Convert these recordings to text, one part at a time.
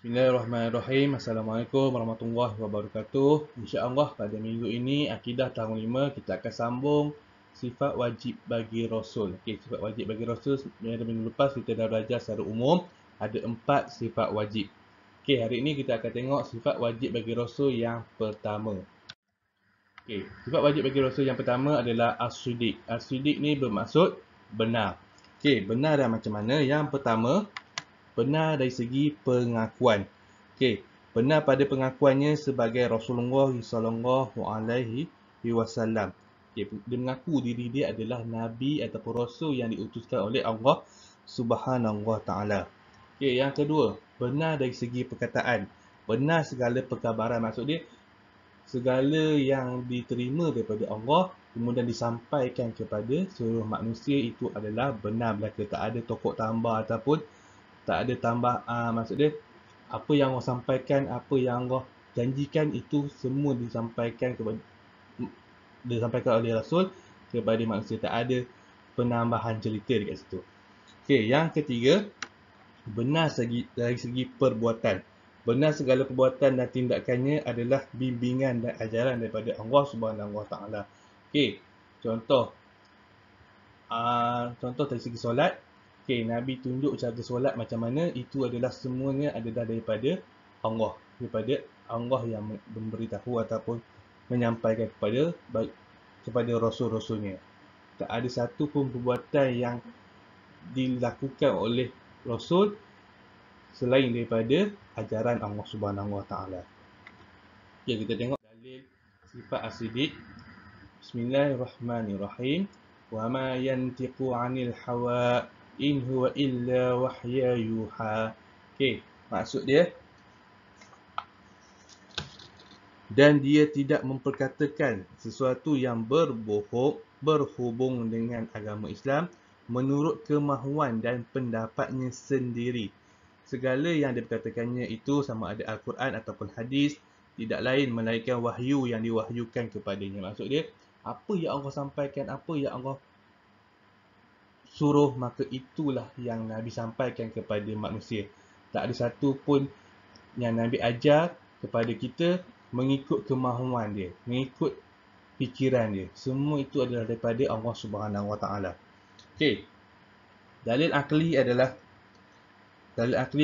Bismillahirrahmanirrahim. Assalamualaikum warahmatullahi wabarakatuh. InsyaAllah pada minggu ini Akidah tahun 5 kita akan sambung sifat wajib bagi Rasul. Okey, sifat wajib bagi Rasul pada minggu lepas kita dah belajar secara umum ada 4 sifat wajib. Okey, hari ini kita akan tengok sifat wajib bagi Rasul yang pertama. Okey, sifat wajib bagi Rasul yang pertama adalah as-siddiq. As-siddiq ni bermaksud benar. Okey, benar dah macam mana? Yang pertama, benar dari segi pengakuan. Okey, benar pada pengakuannya sebagai Rasulullah sallallahu alaihi wasallam. Okey, dia mengaku diri dia adalah nabi ataupun rasul yang diutuskan oleh Allah Subhanahu wa taala. Okey, yang kedua, benar dari segi perkataan. Benar segala perkabaran, maksud dia segala yang diterima daripada Allah kemudian disampaikan kepada seluruh manusia itu adalah benar belaka, tak ada tokok tambah ataupun tak ada tambah, maksud dia apa yang Allah sampaikan, apa yang Allah janjikan itu semua disampaikan oleh Rasul kepada manusia, tak ada penambahan cerita dekat situ. Okey, yang ketiga, benar dari segi perbuatan. Benar segala perbuatan dan tindakannya adalah bimbingan dan ajaran daripada Allah Subhanahu Wa Taala. Okey, contoh dari segi solat. Okey, Nabi tunjuk cara solat macam mana, itu adalah semuanya adalah daripada Allah yang memberitahu ataupun menyampaikan kepada rasul-rasulnya. Tak ada satu pun perbuatan yang dilakukan oleh rasul selain daripada ajaran Allah Subhanahu Wa Taala. Okey, kita tengok dalil sifat as-siddiq. Bismillahirrahmanirrahim. Wa ma yantiqu 'anil hawa in huwa illa wahya yuha. Okey, maksud dia, dan dia tidak memperkatakan sesuatu yang berhubung dengan agama Islam menurut kemahuan dan pendapatnya sendiri. Segala yang diperkatakannya itu sama ada Al-Quran ataupun hadis, tidak lain melainkan wahyu yang diwahyukan kepadanya. Maksud dia, apa yang Allah sampaikan, apa yang Allah suruh, maka itulah yang Nabi sampaikan kepada manusia. Tak ada satu pun yang Nabi ajar kepada kita mengikut kemahuan dia, mengikut fikiran dia. Semua itu adalah daripada Allah Subhanahu Wa Taala. Okey. Dalil akli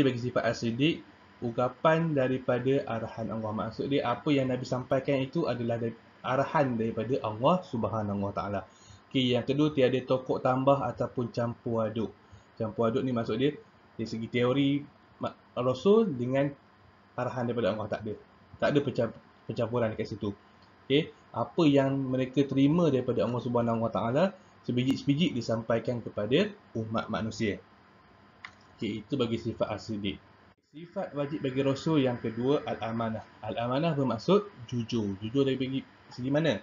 bagi sifat as-siddiq, ungkapan daripada arahan Allah. Maksud dia, apa yang Nabi sampaikan itu adalah arahan daripada Allah Subhanahu Wa Taala. Okey, yang kedua, tiada tokok tambah ataupun campur aduk. Campur aduk ni maksud dia dari segi teori Rasul dengan arahan daripada Allah, tak ada pencampuran dekat situ. Okey, apa yang mereka terima daripada Allah Subhanahu Wa Taala sebiji-sebiji disampaikan kepada umat manusia. Okey, itu bagi sifat as-siddiq. Sifat wajib bagi Rasul yang kedua, al-amanah. Al-amanah bermaksud jujur. Jujur dari segi mana?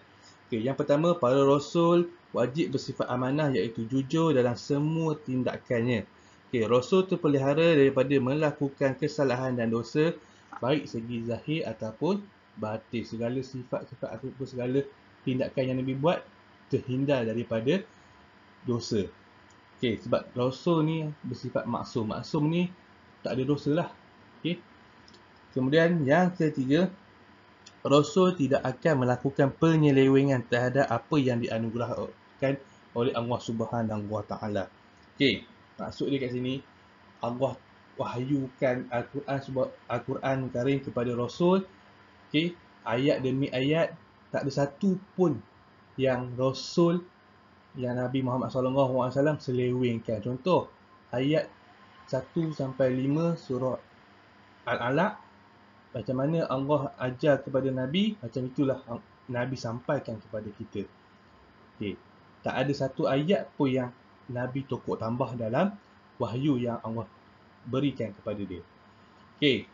Okey, yang pertama, para Rasul wajib bersifat amanah, iaitu jujur dalam semua tindakannya. Okey, Rasul terpelihara daripada melakukan kesalahan dan dosa, baik segi zahir ataupun batin. Segala sifat-sifat ataupun segala tindakan yang Nabi buat terhindar daripada dosa. Okey, sebab Rasul ni bersifat maksum. Maksum ni tak ada dosa lah. Okey. Kemudian yang ketiga, Rasul tidak akan melakukan penyelewengan terhadap apa yang dianugerahkan oleh Allah Subhanahu Wa Taala. Okey, maksud dia kat sini, Allah wahyukan Al-Quran Karim kepada Rasul. Okey, ayat demi ayat, tak ada satu pun yang Rasul, yang Nabi Muhammad SAW selewengkan. Contoh, ayat 1 sampai 5 surah Al-Alaq, macam mana Allah ajar kepada Nabi, macam itulah Nabi sampaikan kepada kita. Okey, tak ada satu ayat pun yang Nabi tokok tambah dalam wahyu yang Allah berikan kepada dia. Okey,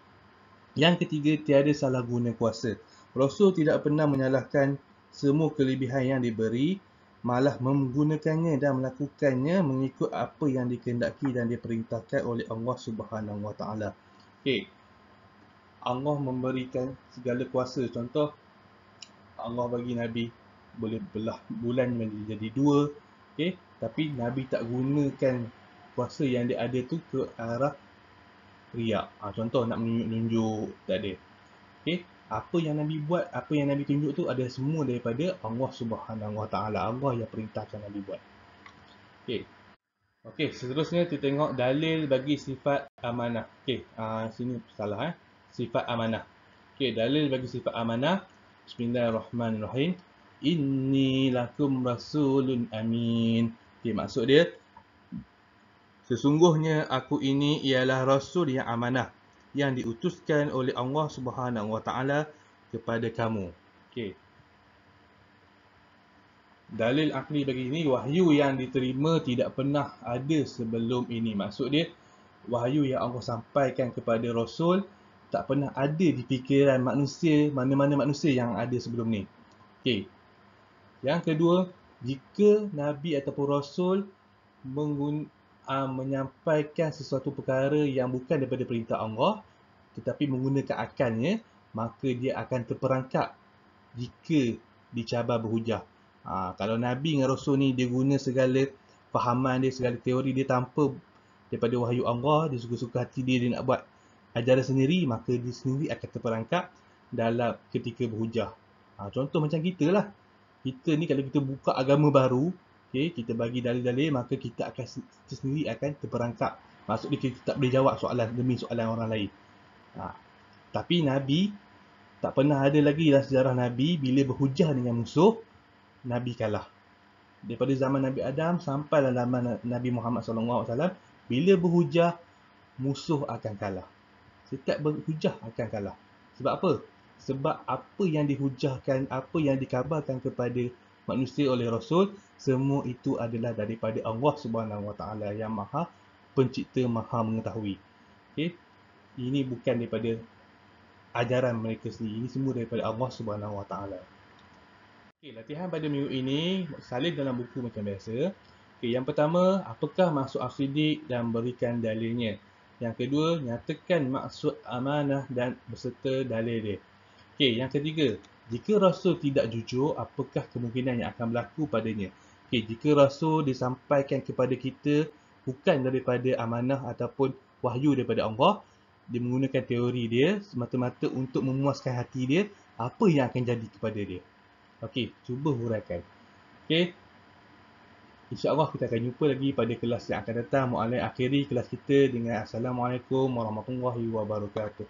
yang ketiga, tiada salah guna kuasa. Rasul tidak pernah menyalahkan semua kelebihan yang diberi, malah menggunakannya dan melakukannya mengikut apa yang dikehendaki dan diperintahkan oleh Allah Subhanahu Wa Taala. Okey, Allah memberikan segala kuasa. Contoh, Allah bagi Nabi boleh belah bulan menjadi dua. Okey, tapi Nabi tak gunakan kuasa yang dia ada tu ke arah riak. Contoh nak menunjuk, tak ada. Okey, apa yang Nabi buat, apa yang Nabi tunjuk tu ada semua daripada Allah Subhanahu Wa Taala. Allah yang perintahkan Nabi buat. Okey. Okey, seterusnya kita tengok dalil bagi sifat amanah. Okey, sini salah Sifat amanah. Okey, dalil bagi sifat amanah. Bismillahirrahmanirrahim. Inni lakum rasulun amin. Okey, maksud dia sesungguhnya aku ini ialah rasul yang amanah yang diutuskan oleh Allah Subhanahu Wa Taala kepada kamu. Okey. Dalil akli bagi ini, wahyu yang diterima tidak pernah ada sebelum ini. Maksud dia, wahyu yang Allah sampaikan kepada Rasul tak pernah ada di fikiran manusia, mana-mana manusia yang ada sebelum ni. Okey. Yang kedua, jika Nabi ataupun Rasul menyampaikan sesuatu perkara yang bukan daripada perintah Allah, tetapi menggunakan akalnya, maka dia akan terperangkap jika dicabar berhujah. Kalau Nabi dengan Rasul ni dia guna segala fahaman dia, segala teori dia tanpa daripada wahyu Allah, dia suka-suka hati dia nak buat ajaran sendiri, maka dia sendiri akan terperangkap dalam ketika berhujah. Contoh macam kita lah. Kita ni kalau kita buka agama baru, okay, kita bagi dalil-dalil, maka kita sendiri akan terperangkap. Maksudnya kita tak boleh jawab soalan demi soalan orang lain. Tapi Nabi tak pernah ada lagi dalam sejarah Nabi bila berhujah dengan musuh, Nabi kalah. Daripada zaman Nabi Adam sampai zaman Nabi Muhammad SAW, bila berhujah, musuh akan kalah. Setiap berhujah akan kalah. Sebab apa? Sebab apa yang dihujahkan, apa yang dikabarkan kepada manusia oleh Rasul, semua itu adalah daripada Allah Subhanahu Wa Taala yang Maha Pencipta, Maha Mengetahui. Okay? Ini bukan daripada ajaran mereka sendiri. Ini semua daripada Allah Subhanahu Wa Taala. Okey, latihan pada minggu ini salin dalam buku macam biasa. Okey, yang pertama, apakah maksud as-siddiq dan berikan dalilnya. Yang kedua, nyatakan maksud amanah dan beserta dalil dia. Okey, yang ketiga, jika Rasul tidak jujur, apakah kemungkinan yang akan berlaku padanya. Okey, jika Rasul disampaikan kepada kita bukan daripada amanah ataupun wahyu daripada Allah, dia menggunakan teori dia semata-mata untuk memuaskan hati dia, apa yang akan jadi kepada dia. Okey, cuba huraikan. Okey. InsyaAllah kita akan jumpa lagi pada kelas yang akan datang. Mu'alai akhiri kelas kita dengan Assalamualaikum warahmatullahi wabarakatuh.